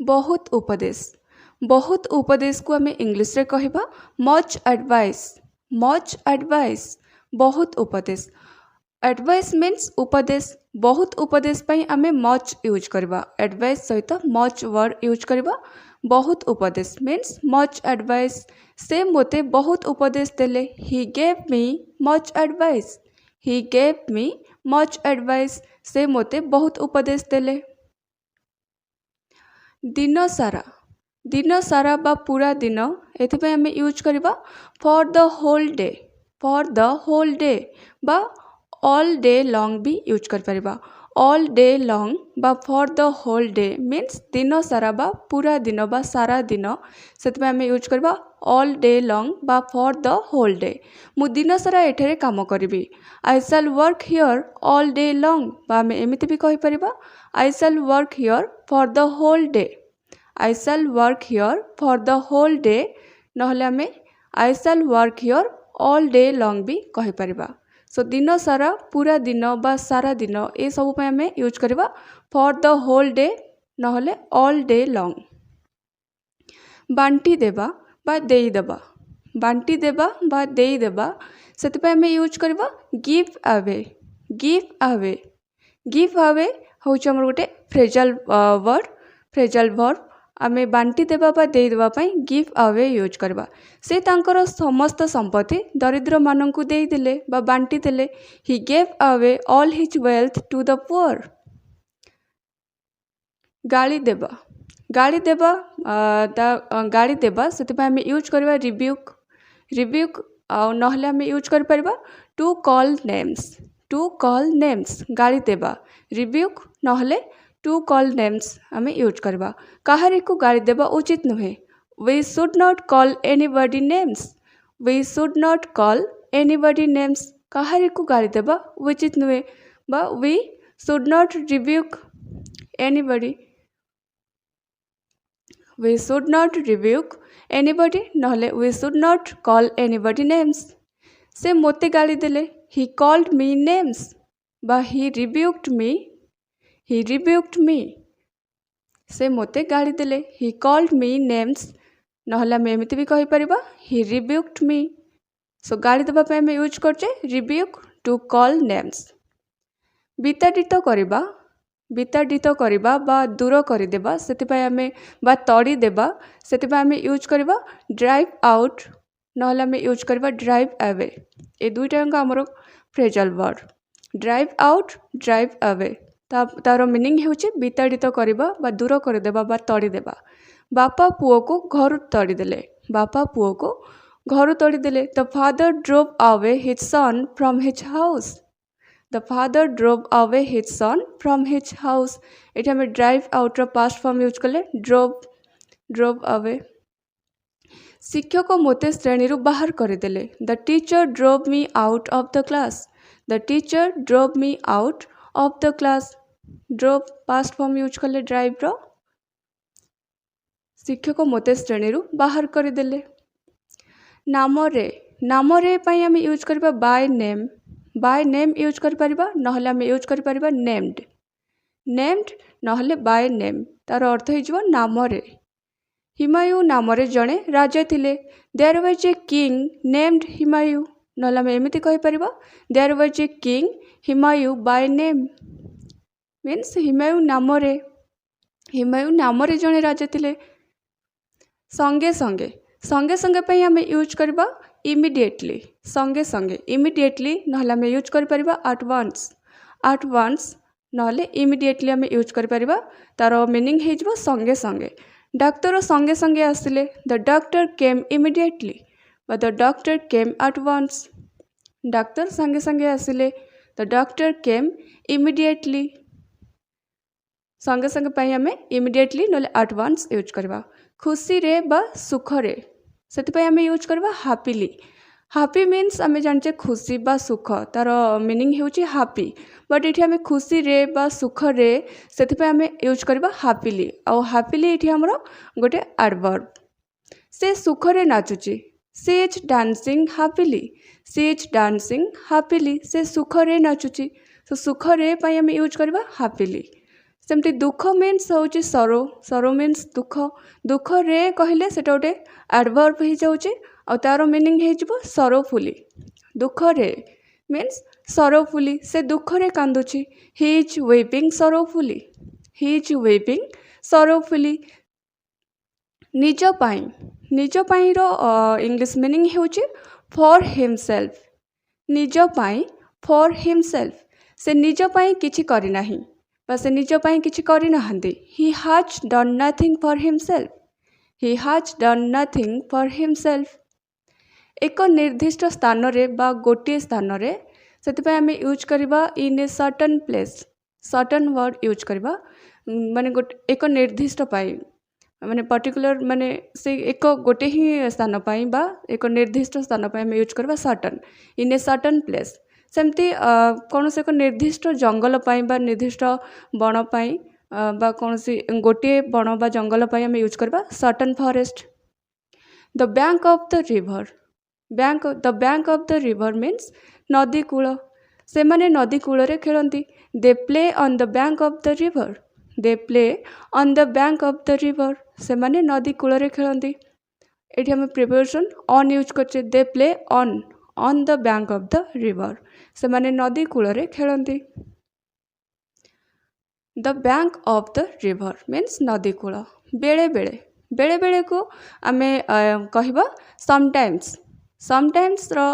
बहुत उपदेश। बहुत उपदेश को आम इंग्लीश रे कहबा मच एडवाइस। मच एडवाइस बहुत उपदेश। एडवाइस मीन्स उपदेश। बहुत उपदेश पई आमे मच यूज करबा। एडवाइस सहित मच वर्ड यूज करबा। बहुत उपदेश मीन्स मच एडवाइस। से मोते बहुत उपदेश देले। He gave me much advice. He gave me much advice. से मोते बहुत उपदेश देले। दिन सारा। दिन सारा बा पूरा दिन एथिपाई आमे यूज करबा for the whole day. For the whole day बा ऑल डे लॉन्ग भी यूज कर परिबा। ऑल डे लॉन्ग बा for the whole day means दिन सारा बा पूरा दिन बा सारा दिन सेथिपाई आमे यूज करबा ऑल डे लॉन्ग बा फॉर द होल डे। मु दिन सारा एठरे काम करिबी। I shall work here all day long बा आमे एमिति भी कहि परिबा I shall work here for the whole day. I shall work here for the whole day नहले आमे I shall work here all day long भी कहि परिबा। सो दिन सारा पूरा दिन बा सारा दिन ए सब पे आमे यूज करबा फॉर द होल डे नहले ऑल डे लॉन्ग। बांटी देबा बा देई देबा। बांटी देबा बा देई देबा सेति आमे यूज करबा give away. Give away. Give away होउछ हमर गोटे फ्रेजल वर्ड। फ्रेजल वर्ब आमे बांटी देबा बा देई देबा पई गिव अवे यूज करबा। से तांकर समस्त संपत्ति दरिद्र माननकु देई देले बा बांटी देले। He gave away all his wealth to the poor. गाली देबा। गाली देबा गाली देबा सेति आमे यूज करबा रिब्यूक। रिब्यूक आ नहले आमे यूज कर परबा to call names. To call names गाली देबा। रिब्यूक नहले टू कॉल नेम्स आमे यूज करबा। काहारी को गाली देबा उचित नुहे। We should not call anybody names. We should not call anybody names काहारी को गाली देबा उचित नुहे बा we should not rebuke anybody. We should not rebuke anybody नहले we should not call anybody names. से मोते गाली देले। ही कॉल्ड मी नेम्स बा ही रिब्यूक्ड मी। ही रिब्यूक्ड मी से मोते गाली देले। ही कॉल्ड मी नेम्स नहले आमे एमिति भी कहि परिबा ही रिब्यूक्ड मी। सो गाली देबा पे आमे यूज करछे रिब्यूक टू कॉल नेम्स। विताड़ित करिबा। विताड़ित करिबा बा दूर करि देबा सेति पय आमे बा तड़ी देबा सेति पय आमे यूज करबा ड्राइव आउट नहले आमे यूज करबा ड्राइव अवे। ए दुईटा अंक हमर phrasal word. Drive out drive away तार मीनिंग हेउचे विताड़ित करिबा बा दूर कर देबा बा तड़ी देबा। बापा पुओ को घर तड़ी देले। बापा पुओ को घर तड़ी देले। The father drove away his sun from his house. The father drove away his sun from his house एठी हमें ड्राइव आउट रो पास्ट फॉर्म यूज करले ड्रोव। Drove away. शिक्षक मोते श्रेणी रु बाहर कर देले। The teacher drove me out of the class. The teacher drove me out of the class. Drove past form use करले ड्राइव रो। शिक्षक मोते श्रेणी रु बाहर कर देले। नाम रे। नाम रे पई हम यूज करबा by name. By name use कर परिबा नहले हम यूज कर परिबा नेम्ड। नेम्ड नहले बाय नेम तार अर्थ हो जइबो नाम रे। हिमायू नाम रे जणे राजा थिले। There was a king named Humayun नहले हम एमिति कहि परिबा there was a king Humayun by name means Humayun नाम रे। हिमायू नाम रे जणे राजा थिले। संगे संगे। संगे संगे पई हम यूज करबा इमिडिएटली। संगे संगे इमिडिएटली नहले हम यूज कर परिबा एट वंस। एट वंस नहले इमिडिएटली हम यूज कर परिबा तार मीनिंग हे जइबो संगे संगे। डाक्टर संगे संगे आसिले। द डॉक्टर केम इमिडिएटली बा the doctor came at once. Doctor संगे संगे आसिले। The doctor came immediately. संगे संगे पई हमें इमिडिएटली नले एट वंस यूज करबा। खुशी रे बा सुख रे सेति पई हमें यूज करबा हैप्पीली। हैप्पी मीन्स आमे जानचे खुशी बा सुख तार मीनिंग हेउची हैप्पी बट एठी हमें खुशी रे बा सुख रे सेति पई हमें यूज करबा हैप्पीली। आ हैप्पीली एठी हमरो गोटे एडवर्ब। से सुख रे नाचुची। She is dancing happily. She is dancing happily से सुख रे नाचुची। तो सुख रे पई हमें यूज करबा हैप्पीली। सेमती दुख मीन्स होची सरो सरो मीन्स दुख दुख रे कहले सेटा गोटे एडवर्ब हो जाउची आ तार मीनिंग हे जिवो सरोफुली दुख रे मीन्स सरोफुली से दुख रे कांदुची he is weeping sorrowfully he is weeping sorrowfully निज पाई रो इंग्लिश मीनिंग हेउची फॉर हिमसेल्फ निज पाई फॉर हिमसेल्फ से निज पाई किछि करि नाही बा से निज पाई किछि करि नहांती he has done nothing for himself he has done nothing for himself एक निर्दिष्ट स्थान रे बा गोटे स्थान रे सेतिपय आमे यूज करबा in a certain place certain word use करबा माने एक निर्दिष्ट पाई माने पर्टिकुलर माने से एक गोटे ही स्थान पाई बा एक निर्दिष्ट स्थान पाई आमे यूज करबा certain in a certain place सेमती कौन से एक निर्दिष्ट जंगल पाई बा निर्दिष्ट बण पाई बा कौन सी गोटे बण बा जंगल पाई आमे यूज करबा certain forest the bank of the river the bank of the river means नदी कूल से माने नदी कूल रे खेलती they play on the bank of the river they play on the bank of the river से माने नदी cool रे खेलती एठी हम प्रिपोजिशन ऑन यूज करछे they play on the bank of the river से माने नदी कूल रे खेलती the bank of the river means नदी कूल बेले बेले को आमे कहबा समटाइम्स रो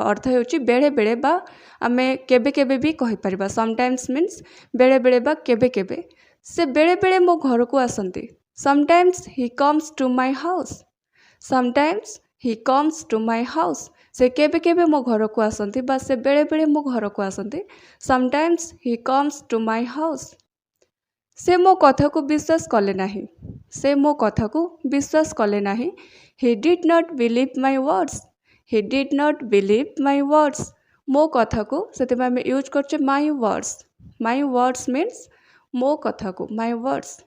अर्थ होची बेले बेले बा आमे केबे केबे भी कहि परिबा समटाइम्स मीन्स बेले बेले बा केबे केबे से बेले बेले मो घर को आसंती sometimes he comes to my house sometimes he comes to my house से केबे केबे मो घर को आसंती बा से बेले बेले मो घर को आसंती sometimes he comes to my house से मो कथा को विश्वास कले नाही से मो कथा को विश्वास कले नाही he did not believe my words he did not believe my words मो कथा को सेते में यूज करछे माय वर्ड्स मीन्स मो कथा को माय वर्ड्स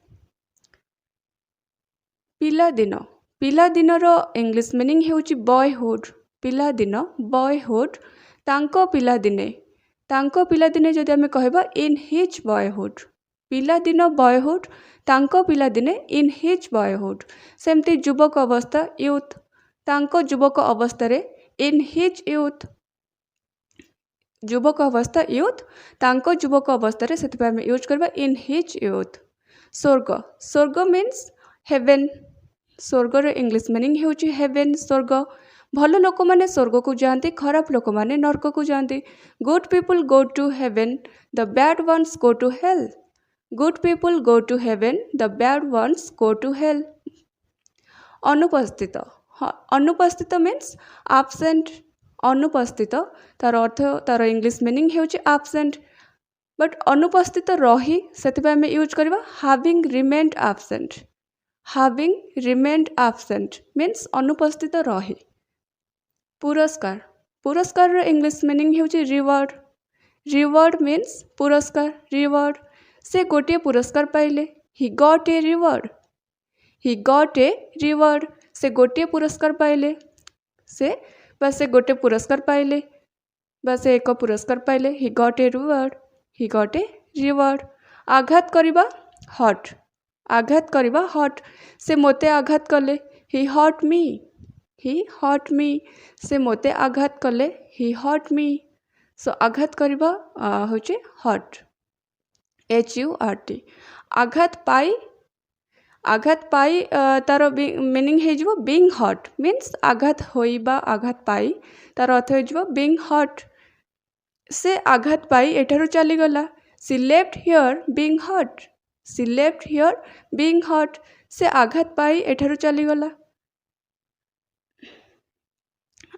पिलादिन रो इंग्लिश मीनिंग हेउची बॉयहुड बॉयहुड तांको पिलादिने जदि आमे कहबा इन हिज बॉयहुड पिलादिन बॉयहुड तांको पिलादिने इन हिज बॉयहुड सेमती युवक अवस्था यूथ तांको युवक अवस्था रे इन हिज यूथ युवक अवस्था यूथ तांको युवक अवस्था रे सेति आमे यूज करबा इन हिज यूथ स्वर्ग मीन्स हेवन स्वर्ग रे इंग्लिश मीनिंग हेउची हेवन स्वर्ग भल लोक माने स्वर्ग को जाती खराब लोक माने नरक को जाती good people go to heaven the bad ones go to hell good people go to heaven the bad ones go to hell अनुपस्थित मीन्स एब्सेंट अनुपस्थित तार अर्थ तार इंग्लिश मीनिंग हेउची एब्सेंट बट अनुपस्थित रही सेति आमे यूज करबा हैविंग रिमेन्ड एब्सेंट मीन्स अनुपस्थित रही पुरस्कार रो इंग्लिश मीनिंग हेउची रिवॉर्ड मीन्स पुरस्कार रिवॉर्ड से गोटे पुरस्कार पाइले ही गॉट ए रिवॉर्ड से गोटे पुरस्कार पाइले से गोटे पुरस्कार पाइले बस एक पुरस्कार पाइले ही गॉट ए रिवॉर्ड आघात करिबा हट से मोते आघात कले ही हट मी से मोते आघात कले ही हट मी सो आघात करिबा होचे हट HURT आघात पाई तार मीनिंग हो बीइंग हट मीन्स आघात होइबा आघात पाई तार अर्थ हो बीइंग हट से आघात पाई एठारु चली गला सी लेफ्ट हियर बीइंग हट से आघात पाई एठारु चली गला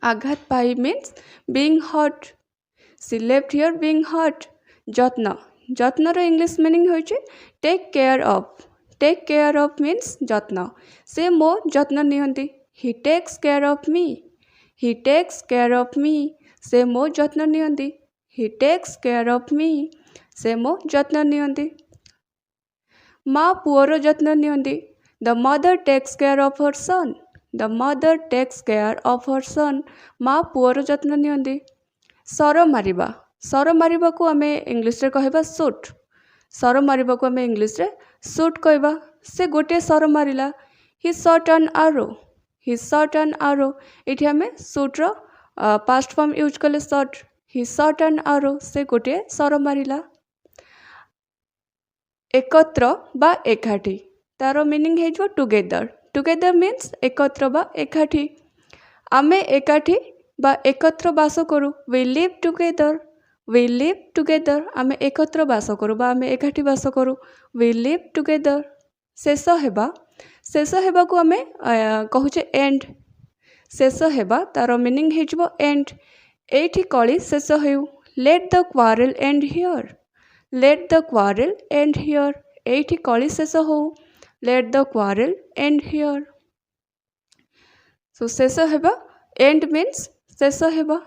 आघात पाई मीन्स बीइंग हट सी लेफ्ट हियर बीइंग हट जत्न रो इंग्लिश मीनिंग होइचे टेक केयर ऑफ मीन्स जत्न से मो जत्न नियंती he takes care of me से मो जत्न नियंती he takes care of me से मो जत्न नियंती माँ पुअर जत्न नियंती the mother takes care of her son माँ पुअर जत्न नियंती सर मारिबा को आमे इंग्लिश रे कहबा सर मारिबा को आमे इंग्लिश रे शूट कहबा से गोटे सर मारिला ही शॉट एन आरो ही शॉट एन आरो एठी आमे शूट रो पास्ट फॉर्म यूज कले शॉट ही शॉट एन आरो से गोटे सर मारिला एकत्र बा एकाठी तार मीनिंग है टुगेदर टुगेदर मीन्स एकत्र बा एकाठी आमे एकाठी बा एकत्र बास करू वी लिव टुगेदर आमे एकत्र बास करू बा आमे एकाठी बास करू वी लिव टुगेदर शेष हेबा को आमे कहूचे एंड शेष हेबा तार मीनिंग है एंड एठी कली शेष हेउ let the quarrel end here let the quarrel end here एठी कली शेष हो let the quarrel end here so शेष हेबा एंड मीन्स शेष हेबा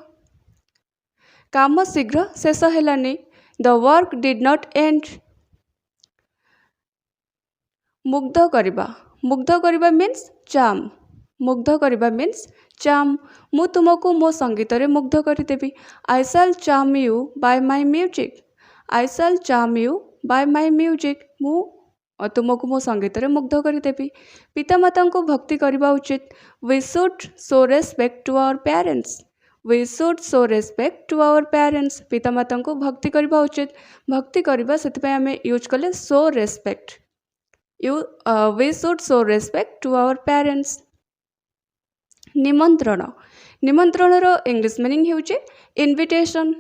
काम शीघ्र शेष हेलानी the work did not end मुग्ध करिबा मीन्स चाम मुग्ध करिबा मीन्स चाम मु तुमको मो संगीत रे मुग्ध करिदेबी I shall charm you by my music I shall charm you by my music मु तुमको मो संगीत रे मुग्ध करिदेबी पितामाता को भक्ति करबा उचित we should show respect to our parents we should show respect to our parents पितामाता को भक्ति करबा उचित भक्ति करबा सेति आमे यूज कले show respect we should show respect to our parents निमंत्रण निमंत्रण रो इंग्लिश मीनिंग हेउचे इनविटेशन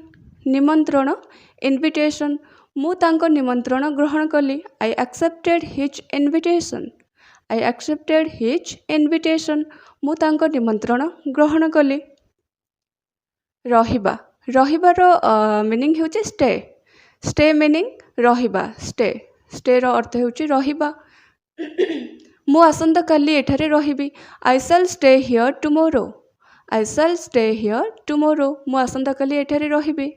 निमंत्रण इनविटेशन मु तांको निमंत्रण ग्रहण कली I accepted his invitation I accepted his invitation मु तांको निमंत्रण ग्रहण कली रहिबा रहिबार मीनिंग हेउचे स्टे स्टे मीनिंग रहिबा स्टे स्टे रो अर्थ हेउचे रहिबा मु आसंता काली एठारे रहिबी I shall stay here tomorrow I shall stay here tomorrow मु आसंता काली एठारे रहिबी